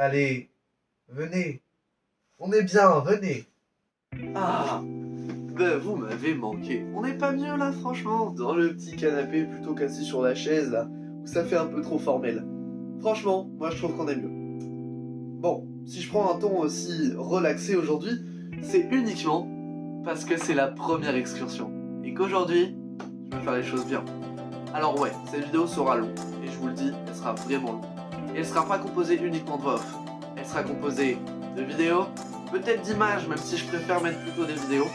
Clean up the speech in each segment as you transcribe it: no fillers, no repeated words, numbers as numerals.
Allez, venez. On est bien, venez. Ah, ben vous m'avez manqué. On n'est pas mieux là, franchement, dans le petit canapé plutôt qu'assis sur la chaise là, où ça fait un peu trop formel. Franchement, moi je trouve qu'on est mieux. Bon, si je prends un ton aussi relaxé aujourd'hui, c'est uniquement parce que c'est la première excursion. Et qu'aujourd'hui, je vais faire les choses bien. Alors ouais, cette vidéo sera longue, et je vous le dis, elle sera vraiment longue. Et elle sera pas composée uniquement de voix off. Elle sera composée de vidéos, peut-être d'images, même si je préfère mettre plutôt des vidéos,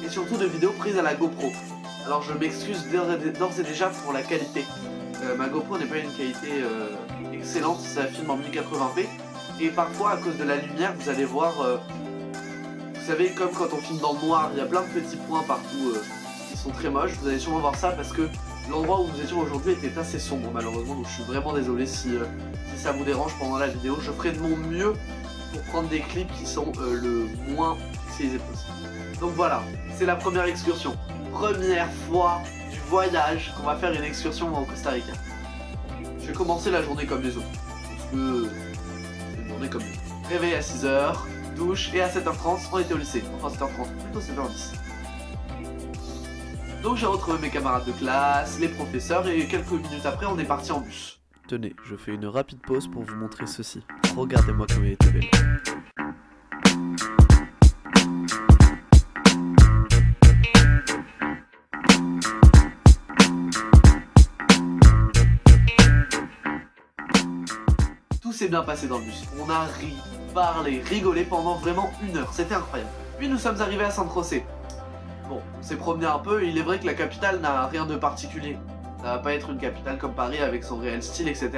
et surtout de vidéos prises à la GoPro. Alors je m'excuse d'ores et déjà pour la qualité. Ma GoPro n'est pas une qualité excellente, ça filme en 1080p, et parfois à cause de la lumière, vous allez voir, vous savez, comme quand on filme dans le noir, il y a plein de petits points partout qui sont très moches. Vous allez sûrement voir ça parce que l'endroit où nous étions aujourd'hui était assez sombre malheureusement, donc je suis vraiment désolé si ça vous dérange pendant la vidéo. Je ferai de mon mieux pour prendre des clips qui sont le moins pixelisés possible. Donc voilà, c'est la première excursion. Première fois du voyage qu'on va faire une excursion au Costa Rica. Je vais commencer la journée comme les autres. Parce que c'est une journée comme les autres. Réveil à 6h, douche, et à 7h30, on était au lycée. Enfin 7h30, plutôt 7h10. Donc j'ai retrouvé mes camarades de classe, les professeurs, et quelques minutes après, on est parti en bus. Tenez, je fais une rapide pause pour vous montrer ceci. Regardez-moi comme elle était belle. Tout s'est bien passé dans le bus. On a ri, parlé, rigolé pendant vraiment 1 heure. C'était incroyable. Puis nous sommes arrivés à San José. Bon, on s'est promené un peu, il est vrai que la capitale n'a rien de particulier. Ça va pas être une capitale comme Paris avec son réel style, etc.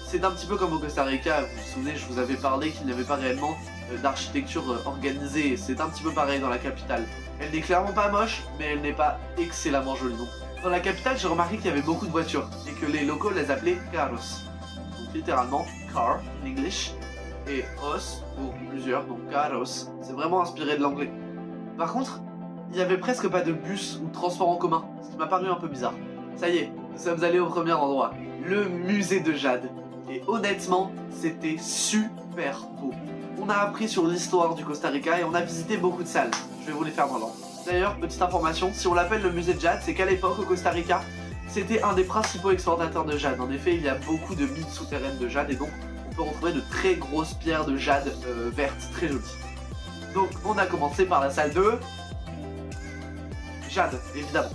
C'est un petit peu comme au Costa Rica, vous vous souvenez, je vous avais parlé qu'il n'y avait pas réellement d'architecture organisée. C'est un petit peu pareil dans la capitale. Elle n'est clairement pas moche, mais elle n'est pas excellemment jolie non. Dans la capitale, j'ai remarqué qu'il y avait beaucoup de voitures, et que les locaux les appelaient carros. Donc littéralement, car en English, et os pour plusieurs, donc carros. C'est vraiment inspiré de l'anglais. Par contre, il n'y avait presque pas de bus ou de transport en commun, ce qui m'a paru un peu bizarre. Ça y est, nous sommes allés au premier endroit, le musée de Jade. Et honnêtement, c'était super beau. On a appris sur l'histoire du Costa Rica et on a visité beaucoup de salles. Je vais vous les faire dans l'ordre. D'ailleurs, petite information, si on l'appelle le musée de Jade, c'est qu'à l'époque, au Costa Rica, c'était un des principaux exportateurs de jade. En effet, il y a beaucoup de mines souterraines de jade et donc on peut retrouver de très grosses pierres de jade vertes, très jolies. Donc on a commencé par la salle 2. Jade, évidemment.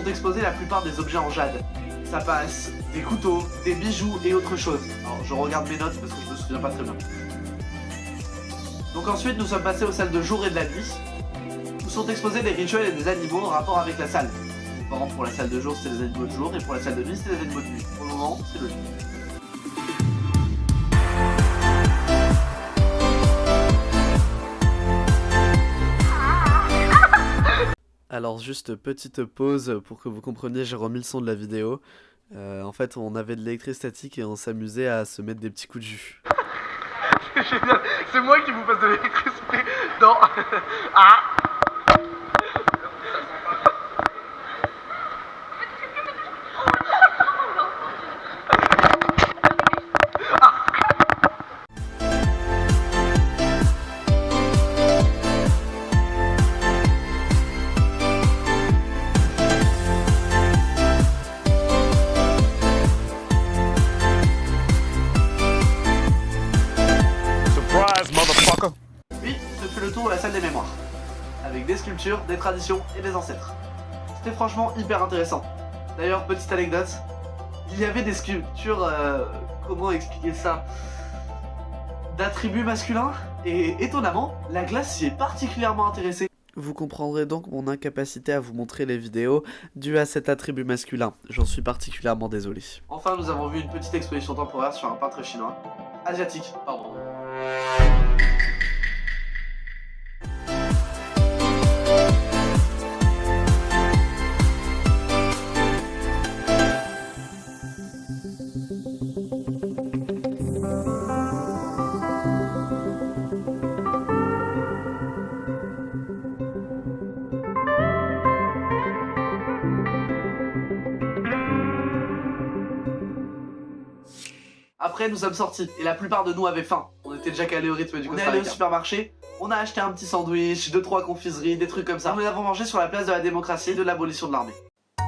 Exposer la plupart des objets en jade. Ça passe des couteaux, des bijoux et autre chose. Alors je regarde mes notes parce que je me souviens pas très bien. Donc ensuite nous sommes passés aux salles de jour et de la nuit, où sont exposés des rituels et des animaux en rapport avec la salle. Par exemple pour la salle de jour c'était les animaux de jour et pour la salle de nuit c'était les animaux de nuit. Pour le moment c'est logique. Alors juste petite pause pour que vous compreniez, j'ai remis le son de la vidéo. En fait on avait de l'électricité statique et on s'amusait à se mettre des petits coups de jus. C'est génial, c'est moi qui vous passe de l'électricité dans... Ah. sculptures, des traditions et des ancêtres. C'était franchement hyper intéressant. D'ailleurs, petite anecdote, il y avait des sculptures, comment expliquer ça, d'attributs masculins, et étonnamment, la glace s'y est particulièrement intéressée. Vous comprendrez donc mon incapacité à vous montrer les vidéos dues à cet attribut masculin. J'en suis particulièrement désolé. Enfin, nous avons vu une petite exposition temporaire sur un peintre chinois. Asiatique, pardon. Après, nous sommes sortis et la plupart de nous avaient faim. On était déjà calés au rythme du Costa Rica. On est allé au supermarché, on a acheté un petit sandwich, 2-3 confiseries, des trucs comme ça. Nous avons mangé sur la place de la démocratie et de l'abolition de l'armée.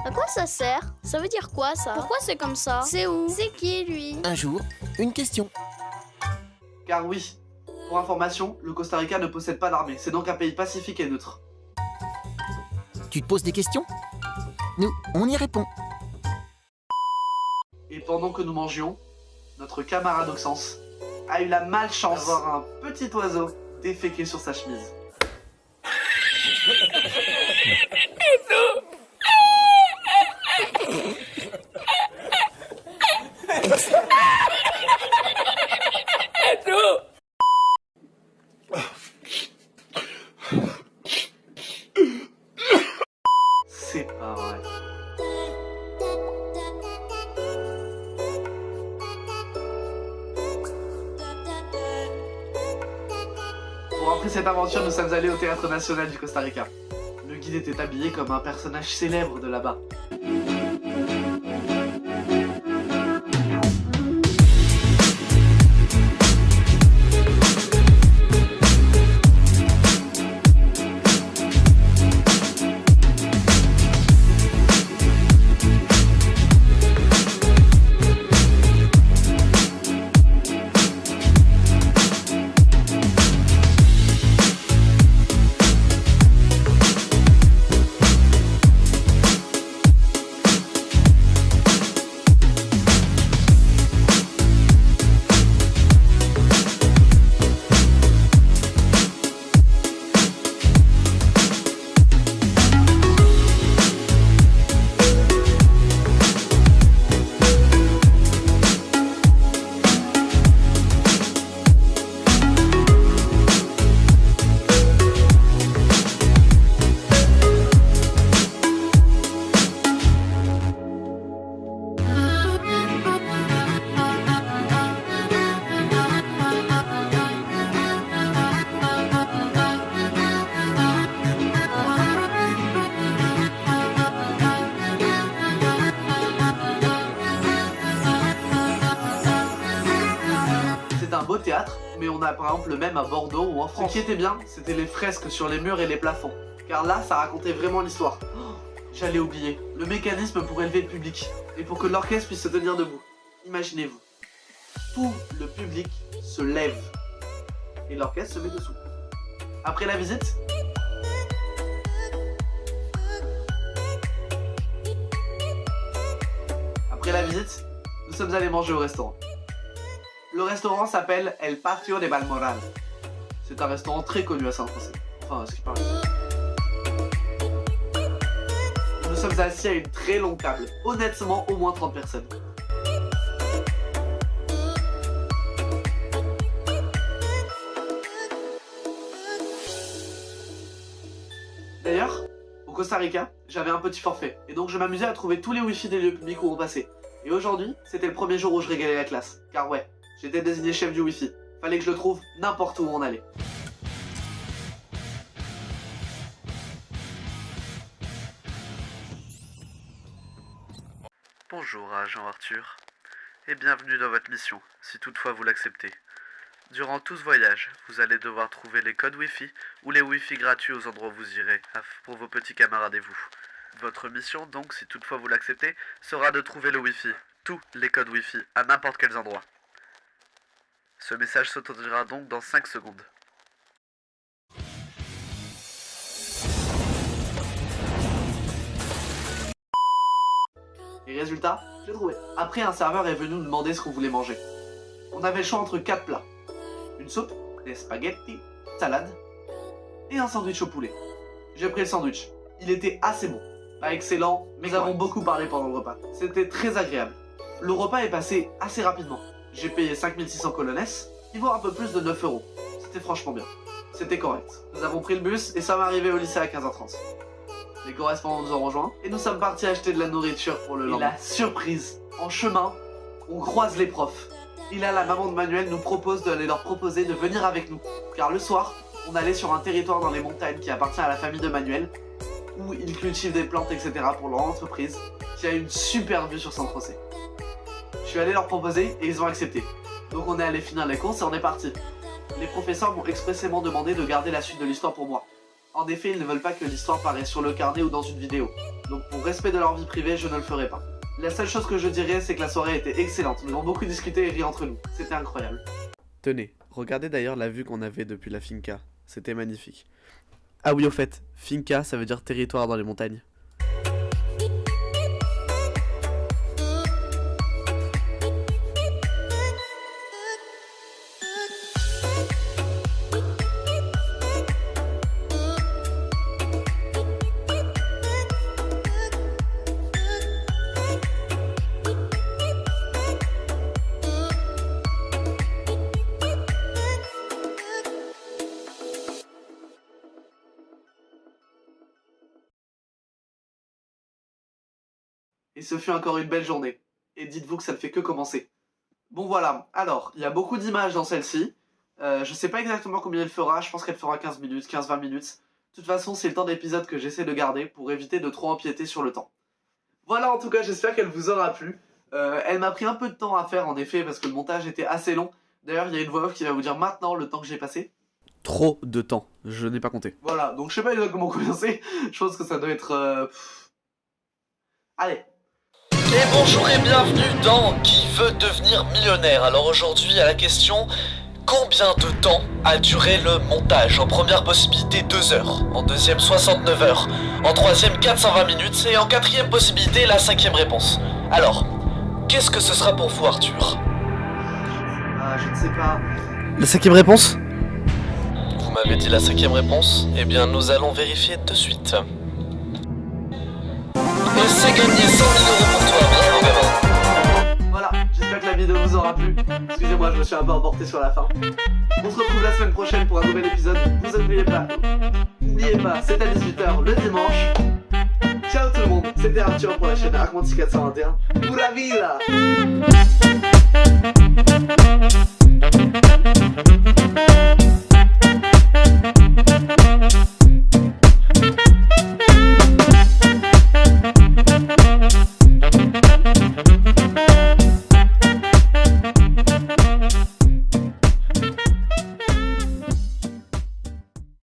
À quoi ça sert? Ça veut dire quoi ça? Pourquoi c'est comme ça? C'est où? C'est qui lui? Un jour, une question. Car oui, pour information, le Costa Rica ne possède pas d'armée. C'est donc un pays pacifique et neutre. Tu te poses des questions? Nous, on y répond. Et pendant que nous mangions, notre camarade Oxens a eu la malchance d'avoir un petit oiseau déféqué sur sa chemise. C'est pas vrai. Bon, après cette aventure, nous sommes allés au Théâtre National du Costa Rica. Le guide était habillé comme un personnage célèbre de là-bas. Beau théâtre, mais on a par exemple le même à Bordeaux ou en France. Ce qui était bien, c'était les fresques sur les murs et les plafonds, car là, ça racontait vraiment l'histoire. Oh, j'allais oublier, le mécanisme pour élever le public, et pour que l'orchestre puisse se tenir debout. Imaginez-vous, tout le public se lève, et l'orchestre se met dessous. Après la visite, nous sommes allés manger au restaurant. Le restaurant s'appelle El Patio de Balmoral. C'est un restaurant très connu à San José. Enfin, à ce qui paraît. Nous sommes assis à une très longue table. Honnêtement, au moins 30 personnes. D'ailleurs, au Costa Rica, j'avais un petit forfait. Et donc je m'amusais à trouver tous les wifi des lieux publics où on passait. Et aujourd'hui, c'était le premier jour où je régalais la classe. Car ouais, j'étais désigné chef du wifi. Fallait que je le trouve n'importe où on allait. Bonjour agent Arthur, et bienvenue dans votre mission, si toutefois vous l'acceptez. Durant tout ce voyage, vous allez devoir trouver les codes Wi-Fi ou les Wi-Fi gratuits aux endroits où vous irez, pour vos petits camarades et vous. Votre mission, donc, si toutefois vous l'acceptez, sera de trouver le Wi-Fi, tous les codes Wi-Fi, à n'importe quels endroits. Ce message s'autorisera donc dans 5 secondes. Résultat, j'ai trouvé. Après, un serveur est venu nous demander ce qu'on voulait manger. On avait le choix entre 4 plats. Une soupe, des spaghettis, salade et un sandwich au poulet. J'ai pris le sandwich. Il était assez bon. Pas excellent, mais nous avons beaucoup parlé pendant le repas. C'était très agréable. Le repas est passé assez rapidement. J'ai payé 5600 colones, qui vaut un peu plus de 9 €. C'était franchement bien. C'était correct. Nous avons pris le bus et sommes arrivés au lycée à 15h30. Les correspondants nous ont rejoints et nous sommes partis acheter de la nourriture pour le lendemain. Et la surprise, en chemin, on croise les profs. Et là, la maman de Manuel nous propose d'aller leur proposer de venir avec nous. Car le soir, on allait sur un territoire dans les montagnes qui appartient à la famille de Manuel, où ils cultivent des plantes, etc. pour leur entreprise, qui a une super vue sur Saint-Trocé. Je suis allé leur proposer et ils ont accepté. Donc on est allé finir les courses et on est parti. Les professeurs m'ont expressément demandé de garder la suite de l'histoire pour moi. En effet, ils ne veulent pas que l'histoire paraisse sur le carnet ou dans une vidéo. Donc pour respect de leur vie privée, je ne le ferai pas. La seule chose que je dirais, c'est que la soirée était excellente. Nous avons beaucoup discuté et ri entre nous. C'était incroyable. Tenez, regardez d'ailleurs la vue qu'on avait depuis la finca. C'était magnifique. Ah oui, au fait, finca, ça veut dire territoire dans les montagnes. Et ce fut encore une belle journée. Et dites-vous que ça ne fait que commencer. Bon voilà, alors, il y a beaucoup d'images dans celle-ci. Je sais pas exactement combien elle fera, je pense qu'elle fera 15 minutes, 15-20 minutes. De toute façon, c'est le temps d'épisode que j'essaie de garder pour éviter de trop empiéter sur le temps. Voilà, en tout cas, j'espère qu'elle vous aura plu. Elle m'a pris un peu de temps à faire, en effet, parce que le montage était assez long. D'ailleurs, il y a une voix off qui va vous dire maintenant le temps que j'ai passé. Trop de temps, je n'ai pas compté. Voilà, donc je sais pas exactement combien c'est. Je pense que ça doit être... Allez. Et bonjour et bienvenue dans Qui veut devenir millionnaire. Alors aujourd'hui à la question, combien de temps a duré le montage? En première possibilité 2 heures, en deuxième 69 heures, en troisième 420 minutes et en quatrième possibilité la 5e réponse. Alors, qu'est-ce que ce sera pour vous Arthur? Je ne sais pas. La 5e réponse? Vous m'avez dit la 5e réponse? Eh bien nous allons vérifier de suite. Et c'est gagné 100 000 € pour toi, bravo gamin. Voilà, j'espère que la vidéo vous aura plu. Excusez-moi, je me suis un peu emporté sur la fin. On se retrouve la semaine prochaine pour un nouvel épisode. Vous n'oubliez pas, c'est à 18h le dimanche. Ciao tout le monde, c'était Arthur pour la chaîne Arcmanti 421. Pura vida!